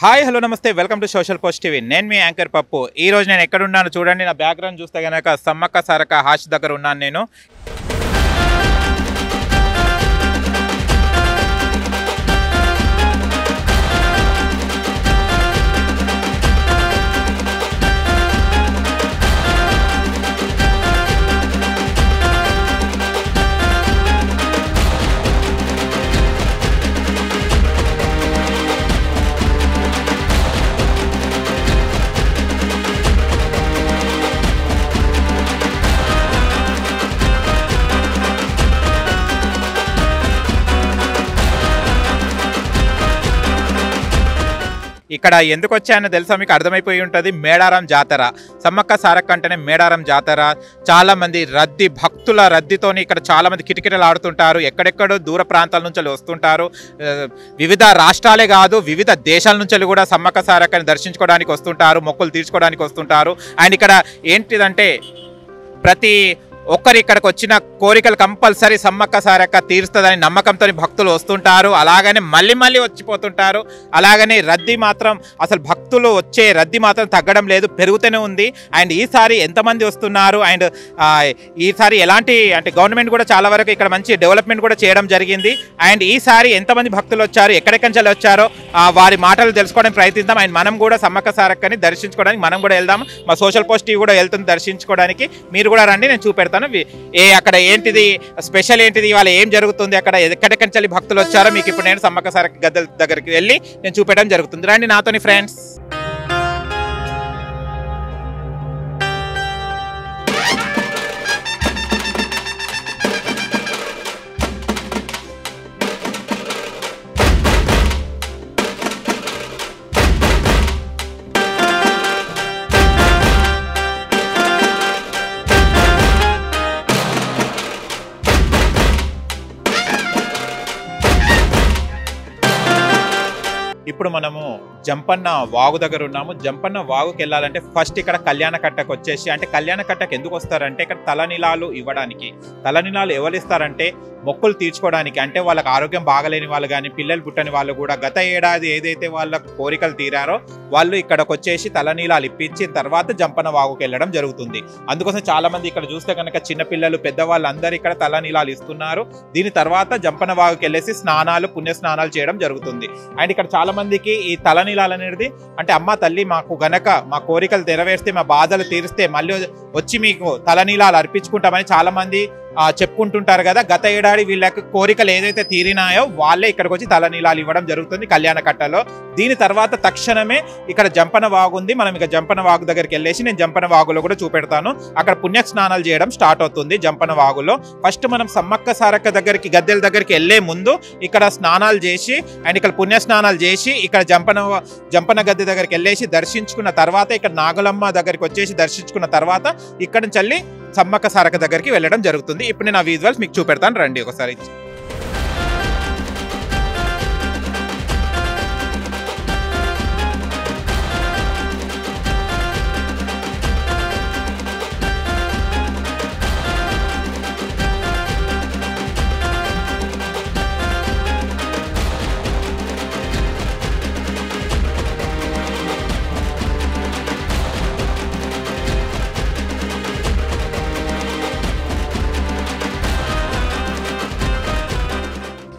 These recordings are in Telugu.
హాయ్ హలో నమస్తే welcome to social post TV. నేను మీ యాంకర్ పప్పు. ఈ రోజు నేను ఎక్కడ ఉన్నాను చూడండి. నా బ్యాక్గ్రౌండ్ చూస్తే కనుక సమ్మక్క సారక్క హాష్ దగ్గర ఉన్నాను నేను. ఇక్కడ ఎందుకు వచ్చానో తెలుసా మీకు? అర్థమైపోయి ఉంటుంది. మేడారం జాతర, సమ్మక్క సారక్క అంటేనే మేడారం జాతర. చాలామంది రద్దీ, భక్తుల రద్దీతోని ఇక్కడ చాలామంది కిటకిటలు ఆడుతుంటారు. ఎక్కడెక్కడో దూర ప్రాంతాల నుంచి వస్తుంటారు. వివిధ రాష్ట్రాలే కాదు, వివిధ దేశాల నుంచి కూడా సమ్మక్క సారక్కని దర్శించుకోవడానికి వస్తుంటారు, మొక్కులు తీర్చుకోవడానికి వస్తుంటారు. అండ్ ఇక్కడ ఏంటిదంటే ప్రతి ఒక్కరు ఇక్కడికి వచ్చిన కోరికలు కంపల్సరీ సమ్మక్క సారక్క తీరుస్తుందని నమ్మకంతో భక్తులు వస్తుంటారు. అలాగనే మళ్ళీ వచ్చిపోతుంటారు. అలాగనే రద్దీ మాత్రం అసలు భక్తులు వచ్చే రద్దీ మాత్రం తగ్గడం లేదు, పెరుగుతూనే ఉంది. అండ్ ఈసారి ఎంతమంది వస్తున్నారు అండ్ ఈసారి ఎలాంటి అంటే గవర్నమెంట్ కూడా చాలా వరకు ఇక్కడ మంచి డెవలప్మెంట్ కూడా చేయడం జరిగింది. అండ్ ఈసారి ఎంతమంది భక్తులు వచ్చారు, ఎక్కడెక్కడి నుంచి వచ్చారో వారి మాటలు తెలుసుకోవడానికి ప్రయత్నిద్దాం. అండ్ మనం కూడా సమ్మక్క సారక్కని దర్శించుకోవడానికి మనం కూడా వెళ్దాం. మా సోషల్ పోస్ట్ టీవీ కూడా వెళ్తుంది దర్శించుకోవడానికి. మీరు కూడా రండి, నేను చూపెడతాను. అక్కడ ఏంటిది స్పెషల్, ఏంటిది ఇవాళ ఏం జరుగుతుంది, అక్కడ ఎక్కడెక్కడి నుంచి భక్తులు వచ్చారో మీకు ఇప్పుడు నేను సమ్మక్క సారక్క గద్దెల దగ్గరికి వెళ్ళి నేను చూపెట్టడం జరుగుతుంది. రండి నాతోని ఫ్రెండ్స్. ఇప్పుడు మనము జంపన్న వాగు దగ్గర ఉన్నాము. జంపన్న వాగుకి వెళ్ళాలంటే ఫస్ట్ ఇక్కడ కళ్యాణకట్టకు వచ్చేసి, అంటే కళ్యాణకట్టకు ఎందుకు వస్తారంటే ఇక్కడ తలనీలాలు ఇవ్వడానికి. తలనీలాలు ఎవరు ఇస్తారంటే మొక్కులు తీర్చుకోవడానికి. అంటే వాళ్ళకి ఆరోగ్యం బాగలేని వాళ్ళు కానీ, పిల్లలు పుట్టని వాళ్ళు కూడా గత ఏడాది ఏదైతే వాళ్ళ కోరికలు తీరారో వాళ్ళు ఇక్కడికి వచ్చేసి తలనీలాలు ఇప్పించిన తర్వాత జంపన్న వాగుకి వెళ్ళడం జరుగుతుంది. అందుకోసం చాలా మంది ఇక్కడ చూస్తే కనుక చిన్నపిల్లలు, పెద్దవాళ్ళు అందరూ ఇక్కడ తలనీలాలు ఇస్తున్నారు. దీని తర్వాత జంపన్న వాగుకి వెళ్ళేసి స్నానాలు, పుణ్య స్నానాలు చేయడం జరుగుతుంది. అండ్ ఇక్కడ చాలా మందికి ఈ తలనీలాలు అనేది అంటే అమ్మ తల్లి మాకు గనక మా కోరికలు నెరవేరిస్తే, మా బాధలు తీరిస్తే మళ్ళీ వచ్చి మీకు తలనీలాలు అర్పించుకుంటామని చాలా మంది చెప్పుకుంటుంటారు కదా. గత ఏడాది వీళ్ళకి కోరికలు ఏదైతే తీరినాయో వాళ్ళే ఇక్కడికి వచ్చి తలనీలాలు ఇవ్వడం జరుగుతుంది కళ్యాణకట్టలో. దీని తర్వాత తక్షణమే ఇక్కడ జంపన్న వాగు ఉంది. మనం ఇక జంపన్న వాగు దగ్గరికి వెళ్ళేసి నేను జంపన్న వాగులో కూడా చూపెడతాను. అక్కడ పుణ్య స్నానాలు చేయడం స్టార్ట్ అవుతుంది జంపన్న వాగులో. ఫస్ట్ మనం సమ్మక్క సారక్క దగ్గరికి, గద్దెల దగ్గరికి వెళ్ళే ముందు ఇక్కడ స్నానాలు చేసి అండ్ ఇక్కడ పుణ్య స్నానాలు చేసి ఇక్కడ జంపన్న గద్దె దగ్గరికి వెళ్ళేసి దర్శించుకున్న తర్వాత ఇక్కడ నాగలమ్మ దగ్గరికి వచ్చేసి దర్శించుకున్న తర్వాత ఇక్కడ నుంచి వెళ్ళి సమ్మక్క సారక్క దగ్గరికి వెళ్ళడం జరుగుతుంది. ఇప్పుడు నేను ఆ విజువల్స్ మీకు చూపెడతాను, రండి ఒకసారి.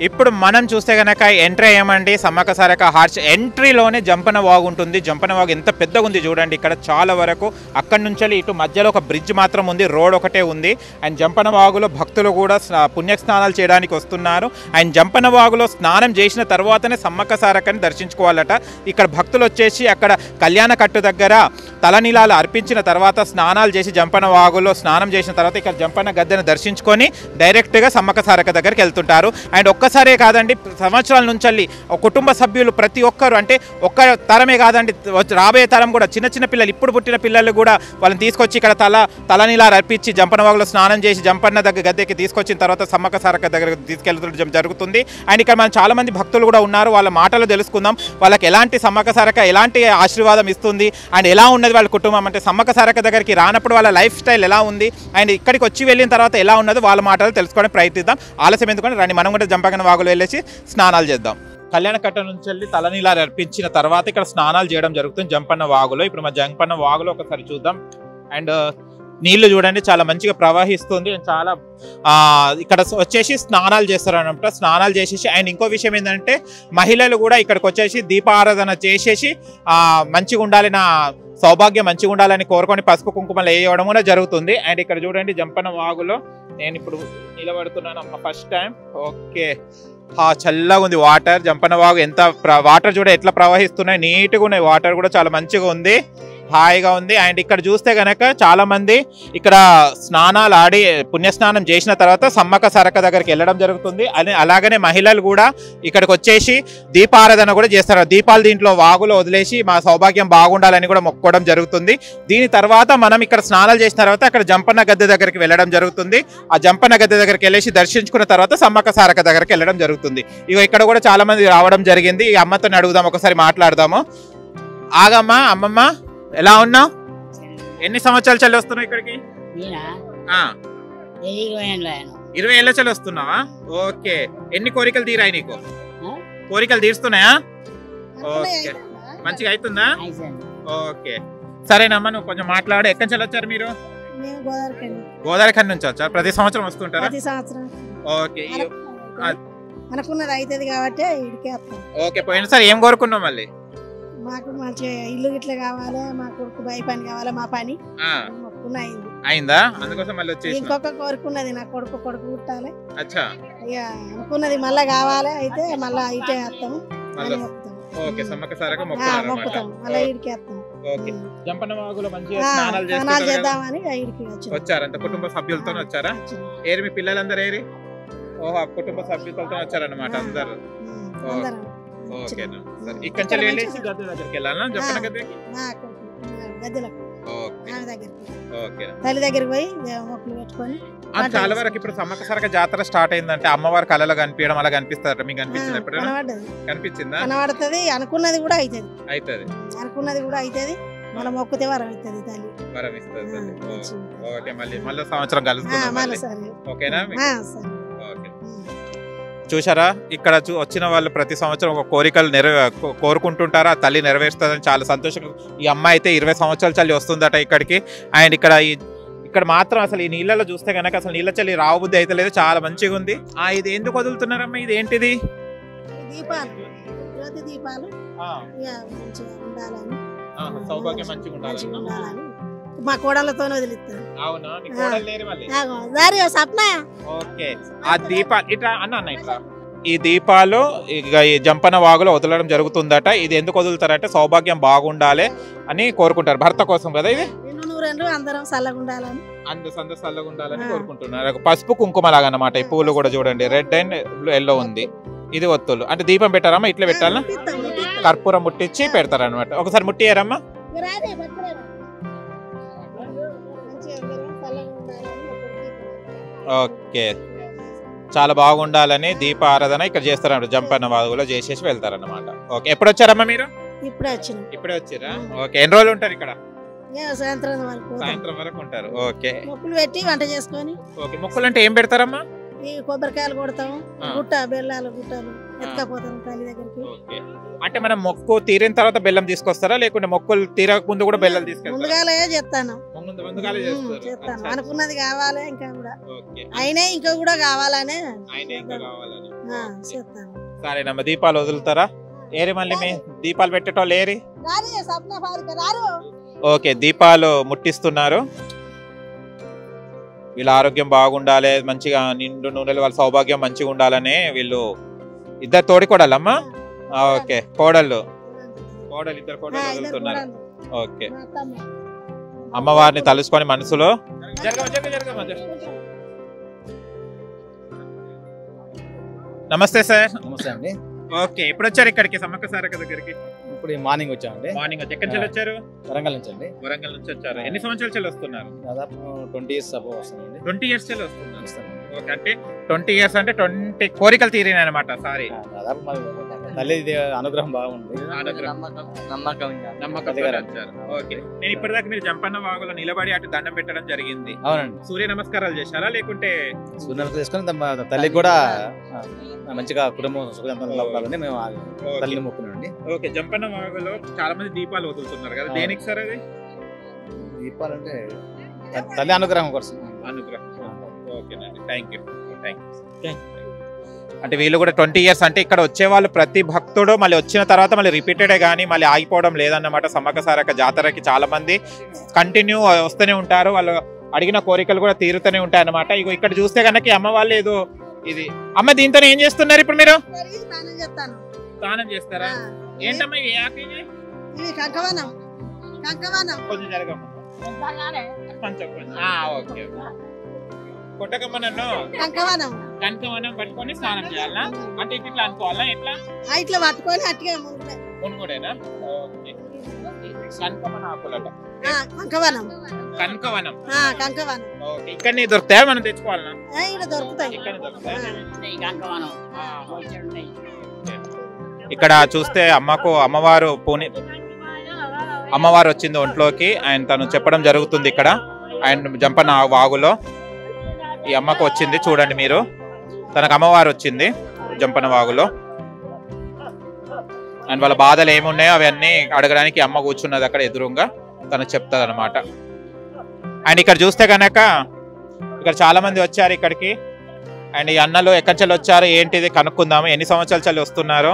ఇప్పుడు మనం చూస్తే కనుక ఎంట్రీ అయ్యామండి సమ్మక్క సారక్క హార్చ్. ఎంట్రీలోనే జంపన్న వాగు ఉంటుంది. జంపన్న వాగు ఎంత పెద్దగా ఉంది చూడండి. ఇక్కడ చాలా వరకు అక్కడి నుంచి ఇటు మధ్యలో ఒక బ్రిడ్జ్ మాత్రం ఉంది, రోడ్ ఒకటే ఉంది. అండ్ జంపన్న వాగులో భక్తులు కూడా పుణ్యస్నానాలు చేయడానికి వస్తున్నారు. అండ్ జంపన్న వాగులో స్నానం చేసిన తర్వాతనే సమ్మక్క సారక్కని దర్శించుకోవాలట. ఇక్కడ భక్తులు వచ్చేసి అక్కడ కళ్యాణకట్టు దగ్గర తలనీలాలు అర్పించిన తర్వాత స్నానాలు చేసి జంపన్న వాగులో స్నానం చేసిన తర్వాత ఇక్కడ జంపన్న గద్దెను దర్శించుకొని డైరెక్ట్గా సమ్మక్క సారక్క దగ్గరికి వెళ్తుంటారు. అండ్ ఒక్కసారే కాదండి, సంవత్సరాల నుంచి కుటుంబ సభ్యులు ప్రతి ఒక్కరు, అంటే ఒక్క తరమే కాదండి, రాబోయే తరం కూడా చిన్న పిల్లలు, ఇప్పుడు పుట్టిన పిల్లలు కూడా వాళ్ళని తీసుకొచ్చి ఇక్కడ తలనీలాలు అర్పించి జంపన్న వాగులో స్నానం చేసి జంపన్న దగ్గర గద్దెకి తీసుకొచ్చిన తర్వాత సమ్మక్క సారక్క దగ్గర తీసుకెళ్ళడం జరుగుతుంది. అండ్ ఇక్కడ మనం చాలా మంది భక్తులు కూడా ఉన్నారు, వాళ్ళ మాటలు తెలుసుకుందాం. వాళ్ళకి ఎలాంటి సమ్మక్క సారక్క ఎలాంటి ఆశీర్వాదం ఇస్తుంది అండ్ ఎలా ఉన్నది వాళ్ళ కుటుంబం, అంటే సమ్మక్క సారక్క దగ్గరికి రానప్పుడు వాళ్ళ లైఫ్ స్టైల్ ఎలా ఉంది అండ్ ఇక్కడికి వచ్చి వెళ్ళిన తర్వాత ఎలా ఉన్నది వాళ్ళ మాటలు తెలుసుకోవడానికి ప్రయత్నిద్దాం. ఆలస్యం ఎందుకంటే రండి మనం కూడా జంపన్న వాగులో వెళ్ళేసి స్నానాలు చేద్దాం. కళ్యాణకట్ట నుంచి వెళ్ళి తలనీలాలు అర్పించిన తర్వాత ఇక్కడ స్నానాలు చేయడం జరుగుతుంది జంపన్న వాగులో. ఇప్పుడు మా జంపన్న వాగులో ఒకసారి చూద్దాం. అండ్ నీళ్లు చూడండి చాలా మంచిగా ప్రవహిస్తుంది. చాలా ఇక్కడ వచ్చేసి స్నానాలు చేస్తారు అన్నమాట. స్నానాలు చేసేసి అండ్ ఇంకో విషయం ఏంటంటే మహిళలు కూడా ఇక్కడికి వచ్చేసి దీపారాధన చేసేసి మంచిగా ఉండాలి, నా సౌభాగ్యం మంచిగా ఉండాలని కోరుకొని పసుపు కుంకుమలు వేయడం కూడా జరుగుతుంది. అండ్ ఇక్కడ చూడండి జంపన్న వాగులో నేను ఇప్పుడు నిలబడుతున్నాను అమ్మ ఫస్ట్ టైం. ఓకే, చల్లగా ఉంది వాటర్. జంపన్న వాగు ఎంత వాటర్ చూడ ఎట్లా ప్రవహిస్తున్నాయి, నీట్గా ఉన్నాయి. వాటర్ కూడా చాలా మంచిగా ఉంది, హాయిగా ఉంది. అండ్ ఇక్కడ చూస్తే గనక చాలా మంది ఇక్కడ స్నానాలు ఆడి పుణ్యస్నానం చేసిన తర్వాత సమ్మక్క సారక్క దగ్గరికి వెళ్ళడం జరుగుతుంది. అలాగనే మహిళలు కూడా ఇక్కడికి వచ్చేసి దీపారాధన కూడా చేస్తారు. దీపాలు దీంట్లో వాగులో వదిలేసి మా సౌభాగ్యం బాగుండాలని కూడా మొక్కుకోవడం జరుగుతుంది. దీని తర్వాత మనం ఇక్కడ స్నానాలు చేసిన తర్వాత అక్కడ జంపన్న గద్దె దగ్గరికి వెళ్ళడం జరుగుతుంది. ఆ జంపన్న గద్దె దగ్గరికి వెళ్ళేసి దర్శించుకున్న తర్వాత సమ్మక్క సారక్క దగ్గరికి వెళ్ళడం జరుగుతుంది. ఇక ఇక్కడ కూడా చాలా మంది రావడం జరిగింది. ఈ అమ్మతో అడుగుదాం, ఒకసారి మాట్లాడదాము. ఆగమ్మా, అమ్మమ్మ ఎలా ఉన్నావు? ఎన్ని సంవత్సరాలు చల్లి వస్తున్నావు ఇక్కడికి? 20 ఏళ్ళ చల్లి వస్తున్నావా? ఓకే, ఎన్ని కోరికలు తీరాయి నీకు? కోరికలు తీరుస్తున్నాయా? ఓకే, మంచిగా అవుతుందా? ఓకే, సరేనమ్మా నువ్వు కొంచెం మాట్లాడు. ఎక్కడి నుంచి వచ్చారు మీరు? గోదావరి నుంచి వచ్చారు. ప్రతి సంవత్సరం వస్తుంటారా? ఓకే, అనుకున్నది అవుతుంది కాబట్టి ఓకే. పోయినసారి ఏం కోరుకున్నావు? మళ్ళీ మాకు మంచిగా ఇల్లు గిట్ల కావాలి, మా కొడుకు బయ పని కావాలి, మా పని అయిందా? అందుకోసం మళ్ళీ వచ్చేసి ఇంకొక కోరుకున్నది, నా కొడుకు పుట్టాలి. అచ్చా, ఇక అనుకున్నది మళ్ళా కావాలి, అయితే మళ్ళా ఇటే వస్తాము. ఓకే, సమ్మక్క సారక్క మొక్కుతాం, మళ్ళీ ఇడికి వస్తాం. ఓకే, జంపన్న వాగులో మంచిగా స్నానాలు చేద్దామని ఇడికి వచ్చారు. అంత కుటుంబ సభ్యులతో వచ్చారా? ఏరి మీ పిల్లలందరూ ఏరి? ఓహో, కుటుంబ సభ్యులతో వచ్చారనమాట అందరు. ఓకేనా, సరే. ఇక్కడ నుంచి వెళ్ళేసి గద్దె దగ్గరికి వెళ్ళాలా? జంపన్న గద్దెకి తల్లి దగ్గరికి పోయి మొక్కులు పెట్టుకొని చాలా వరకు ఇప్పుడు సమ్మక్క సారక్క జాతర స్టార్ట్ అయిందంటే అమ్మవారి కళలో కనిపించడం అలా కనిపిస్తారు. మీకు అనిపించింది ఎప్పుడైనా? కనిపించిందా? కనబడుతుంది, అనుకున్నది కూడా అవుతుంది. అనుకున్నది కూడా అవుతుంది, మనం మొక్కుతే వరం అవుతుంది, తల్లి వరం ఇస్తుంది. ఓకే, మళ్ళీ సంవత్సరం కలుస్తాం. ఓకేనా? ఓకే, చూసారా ఇక్కడ వచ్చిన వాళ్ళు ప్రతి సంవత్సరం ఒక కోరికలు కోరుకుంటుంటారా, తల్లి నెరవేరుస్తుందని చాలా సంతోషంగా. ఈ అమ్మాయి అయితే 20 సంవత్సరాల చల్లి వస్తుందట ఇక్కడికి. అండ్ ఇక్కడ మాత్రం అసలు ఈ నీళ్ళలో చూస్తే కనుక అసలు నీళ్ళ చల్లి రావబుద్ధి అయితే లేదు, చాలా మంచిగా ఉంది. ఇది ఎందుకు వదులుతున్నారమ్మా? ఇది ఏంటిది? దీపాలు సౌభాగ్యం మంచిగా ఉండాలని మా కోడలతో వదిలిస్తాను. అవునా? ఓకే, ఆ దీపాలు ఇట్లా అన్న ఇట్లా ఈ దీపాలు ఈ జంపన్న వాగులో వదలడం జరుగుతుందట. ఇది ఎందుకు వదులుతారంటే సౌభాగ్యం బాగుండాలి అని కోరుకుంటారు, భర్త కోసం కదా. ఇది అందరం చల్లగా ఉండాలని, అందరూ చల్లగా ఉండాలని కోరుకుంటున్నారు. పసుపు కుంకుమ లాగా అన్నమాట. ఈ పూలు కూడా చూడండి, రెడ్ అండ్ ఎల్లో ఉంది. ఇది ఒత్తులు అంటే దీపం పెట్టారమ్మా, ఇట్లా పెట్టాలా? కర్పూరం ముట్టించి పెడతారనమాట. ఒకసారి ముట్టియారమ్మా. ఓకే, చాలా బాగుండాలని దీప ఆరాధన ఇక్కడ చేస్తారన్నమాట. జంపన్న వాగులో చేసేసి వెళ్తారన్నమాట. ఓకే, ఎప్పుడు వచ్చారమ్మా మీరు? ఇప్పుడే వచ్చారా? ఓకే, ఎన్ని రోజులు ఉంటారు ఇక్కడ? సాయంత్రం వరకు ఉంటారు. ఓకే, మొక్కులు పెట్టి వంట చేసుకొని. ఓకే, మొక్కులు అంటే ఏం పెడతారమ్మా? కొబ్బరికాయలు కొడతాము, గుట్ట బెల్లాలు గుట్టలు ఎత్తుకపోతాం తల్లి దగ్గరికి. అంటే మనం మొక్కు తీరిన తర్వాత బెల్లం తీసుకొస్తారా, లేకుంటే మొక్కులు తీరక ముందు కూడా బెల్లం తీసుకెళ్తారా? ముందుగానే చెప్తాను, అనుకున్నది కావాలి ఇంకా కూడా అయినా ఇంకా కూడా కావాలనే చెప్తాను. సరేనమ్మా, దీపాలు వదులుతారా? ఏరి మళ్ళీ మీ దీపాలు పెట్టేటోళ్ళు ఏరి? ఓకే, దీపాలు ముట్టిస్తున్నారు. వీళ్ళ ఆరోగ్యం బాగుండాలి, మంచిగా నిండు నూనెలు, వాళ్ళ సౌభాగ్యం మంచిగా ఉండాలని వీళ్ళు ఇద్దరు తోడి కోడలమ్మా. ఓకే, కోడలు ఇద్దరు కోడలు వదులుతున్నారు. ఓకే, అమ్మవారిని తలుసుకొని మనసులో నమస్తే సార్. నమస్తే అండి. ఓకే, ఎప్పుడు వచ్చారు ఇక్కడికి సమ్మక్క సారక్క దగ్గరికి? ఇప్పుడు మార్నింగ్ వచ్చామండి. మార్నింగ్ వచ్చి ఎక్కడి నుంచి వచ్చారు? వరంగల్ నుంచి అండి. వరంగల్ నుంచి వచ్చారు. ఎన్ని సంవత్సరాల చల్లి వస్తున్నారు? దాదాపు 20 years అబౌవ్ వస్తానండి. 20 years చల్లి వస్తున్నారు. ఓకే, అంటే 20 years అంటే 20 కోరికలు తీరినాయి అనమాట. సారీ, దాదాపు తల్లి అనుగ్రహం బాగుంది. ఓకే, నేను ఇప్పటిదాకా మీరు జంపన్న వాగులో నిలబడి అటు దండం పెట్టడం జరిగింది. అవునండి, సూర్య నమస్కారాలు చేశారా లేకుంటే సూర్యుని తీసుకొని తల్లికి కూడా మంచిగా కుటుంబం సుఖంగా ఉండాలని మేము తల్లిని మొక్కున్నామండి. ఓకే, జంపన్న వాగులో చాలా మంది దీపాలు వదులుతున్నారు కదా, దేనికి సార్ అది? దీపాలంటే తల్లి అనుగ్రహం కోసం. అనుగ్రహం. ఓకేనండి, థ్యాంక్ యూ. అంటే వీళ్ళు కూడా 20 years అంటే ఇక్కడ వచ్చే వాళ్ళు ప్రతి భక్తుడు మళ్ళీ వచ్చిన తర్వాత మళ్ళీ రిపీటెడే కానీ మళ్ళీ ఆగిపోవడం లేదన్నమాట. సమ్మక్క సారక్క జాతరకి చాలా మంది కంటిన్యూ వస్తూనే ఉంటారు, వాళ్ళు అడిగిన కోరికలు కూడా తీరుతూనే ఉంటాయి అన్నమాట. ఇగో ఇక్కడ చూస్తే కనుక అమ్మ వాళ్ళు ఏదో ఇది అమ్మ దీంతో ఏం చేస్తున్నారు ఇప్పుడు మీరు? స్నానం చేస్తారా? ఏంటమ్మా ఇవి? కొంచెం జరగమ్మా. ఓకే, కొట్టకమ్మ నన్ను. కనకవనం పట్టుకొని స్నానం చేయాలా? అంటే ఇట్లా అనుకోవాలా? ఎట్లా ఇట్లా పట్టుకొని అట్టిగా మునుగోడేనా? ఓకే, కనకవనం ఆకులట. కంకవనం. కనకవనం. కంకవనం. ఓకే, ఇక్కడ దొరుకుతాయా? మనం తెచ్చుకోవాలనా? ఇక్కడ దొరుకుతాయి. ఇక్కడ దొరుకుతాయి. ఇక్కడ చూస్తే అమ్మవారు అమ్మవారు వచ్చింది ఒంట్లోకి. ఆయన తను చెప్పడం జరుగుతుంది ఇక్కడ. ఆయన జంపన్న వాగులో ఈ అమ్మకు వచ్చింది చూడండి మీరు, తనకు అమ్మవారు వచ్చింది జంపన్న వాగులో. అండ్ వాళ్ళ బాధలు ఏమున్నాయో అవన్నీ అడగడానికి అమ్మ కూర్చున్నది అక్కడ ఎదురుగా, తను చెప్తాది అనమాట. అండ్ ఇక్కడ చూస్తే కనుక ఇక్కడ చాలా మంది వచ్చారు ఇక్కడికి. అండ్ ఈ అన్నలు ఎక్కడి నుంచి వచ్చారు ఏంటిది కనుక్కుందాము. ఎన్ని సంవత్సరాల నుంచి వస్తున్నారు?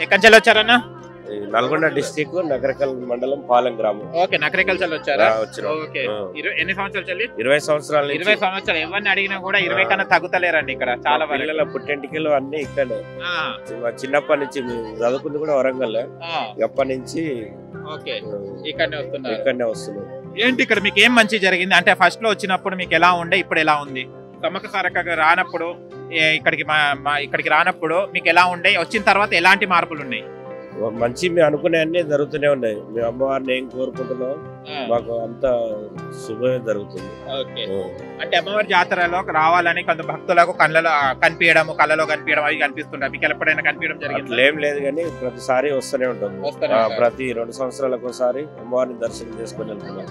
ఎక్కడి నుంచి వచ్చారన్న? నల్గొండ డిస్ట్రిక్ట్ నగరకల్ మండలం పాలెం గ్రామం. ఓకే, నగరకల్ వచ్చారా? ఓకే, ఎన్ని సంవత్సరాలు? 20 సంవత్సరాలు. 20 సంవత్సరాలు. ఎవరిని అడిగినా కూడా 20 కన్నా తగ్గుతలేరండి ఇక్కడ. చాలా పిల్లల పుట్టెంటికలు అన్ని ఇక్కడే. చిన్నప్పటి నుంచి చదువుకుంది కూడా వరంగల్. ఎప్పటి నుంచి ఇక్కడనే వస్తున్నాం. ఏంటి ఇక్కడ మీకు ఏం మంచి జరిగింది? అంటే ఫస్ట్ లో వచ్చినప్పుడు మీకు ఎలా ఉండే, ఇప్పుడు ఎలా ఉంది? సమ్మక్క సారక్క రానప్పుడు ఇక్కడికి రానప్పుడు మీకు ఎలా ఉండే, వచ్చిన తర్వాత ఎలాంటి మార్పులు ఉన్నాయి? మంచి మేము అనుకునే అన్ని జరుగుతూనే ఉన్నాయి. మేము అమ్మవారిని ఏం కోరుకుంటున్నాం మాకు అంత శుభమే జరుగుతుంది. అంటే అమ్మవారి జాతరలో రావాలని కొంత భక్తులకు కళ్ళలో కనిపించడం అవి కనిపిస్తుంటాయి. మీకు ఎప్పుడైనా కనిపించడం జరిగింది? ఏం లేదు కానీ ప్రతిసారి వస్తూనే ఉంటాం. ప్రతి 2 సంవత్సరాలకు ఒకసారి అమ్మవారిని దర్శనం చేసుకుని వెళ్తున్నాం.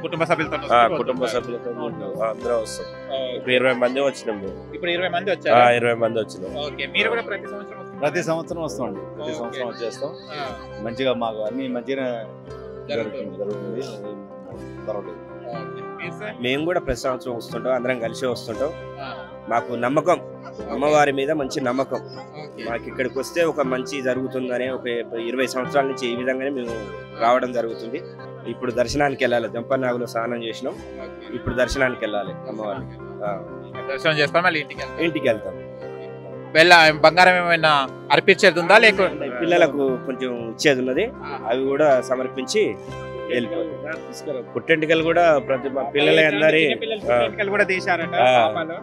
కుటుంబ సభ్యులతో అందరూ వస్తాం. ఇప్పుడు 20 మంది వచ్చినాం మేము. ఇప్పుడు 20 మంది వచ్చారు. 20 మంది వచ్చినాం. మీరు కూడా ప్రతి సంవత్సరం వస్తామండి. ప్రతి సంవత్సరం వచ్చేస్తాం. మంచిగా మాకు అన్ని మంచిగా జరుగుతుంది. మేము కూడా ప్రతి సంవత్సరం వస్తుంటాం, అందరం కలిసి వస్తుంటాం. మాకు నమ్మకం, అమ్మవారి మీద మంచి నమ్మకం. మాకు ఇక్కడికి వస్తే ఒక మంచి జరుగుతుందనే ఒక 20 సంవత్సరాల నుంచి ఈ విధంగానే మేము రావడం జరుగుతుంది. ఇప్పుడు దర్శనానికి వెళ్ళాలి. జంపన్నాగులో స్నానం చేసినాం, ఇప్పుడు దర్శనానికి వెళ్ళాలి. అమ్మవారికి దర్శనం చేసుకొని మళ్ళీ ఇంటికి వెళ్తాం. బంగారం ఏమైనా అర్పించేది ఉందా? లేకపోతే పిల్లలకు కొంచెం ఇచ్చేది ఉన్నది, అవి కూడా సమర్పించి వెళ్ళిపోతాం. పుట్టెంటికలు కూడా ప్రతి పిల్లల అందరి కూడా తీశారట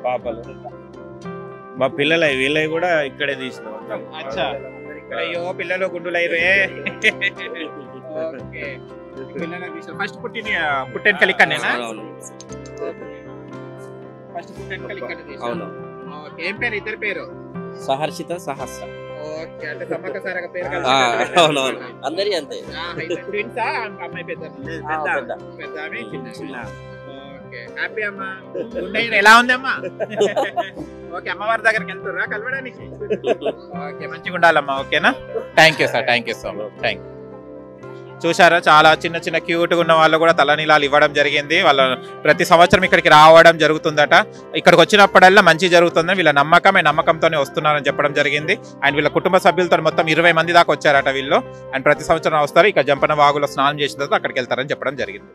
పాపలు. మా పిల్లల వీళ్ళవి కూడా ఇక్కడే తీసినాం. అయ్యో పిల్లలు గుండులైరే. ఫస్ట్ పుట్టెంటికలు ఇక్కడనేనా? ఫస్ట్ పుట్టెంటికలు ఇక్కడ తీశారు. ఏం పేరు? ఇద్దరు పేరు? సహర్షిత, సహస్ర. ఓకే, అంటే సమ్మక్క సారక్క పేరు కదా? అవునవును, అందరి అంతే. ట్విన్సా? అమ్మాయి పెద్ద ఆమె చిన్న. ఓకే, హ్యాపీ అమ్మా. ఎలా ఉంది అమ్మా? ఓకే, అమ్మవారి దగ్గరికి వెళ్తుర్రా కలవడానికి? ఓకే, మంచిగా ఉండాలమ్మా. ఓకేనా? Thank you sir, thank you so much. Thank you. చూసారా, చాలా చిన్న క్యూట్గా ఉన్న వాళ్ళు కూడా తలనీలాలు ఇవ్వడం జరిగింది. వాళ్ళ ప్రతి సంవత్సరం ఇక్కడికి రావడం జరుగుతుందట. ఇక్కడికి వచ్చినప్పుడల్లా మంచి జరుగుతుందని వీళ్ళ నమ్మకంతోనే వస్తున్నారని చెప్పడం జరిగింది. అండ్ వీళ్ళ కుటుంబ సభ్యులతో మొత్తం 20 మంది దాకా వచ్చారట వీళ్ళు. అండ్ ప్రతి సంవత్సరం వస్తారు. ఇక్కడ జంపన్న వాగులో స్నానం చేసిన తర్వాత అక్కడికి వెళ్తారని చెప్పడం జరిగింది.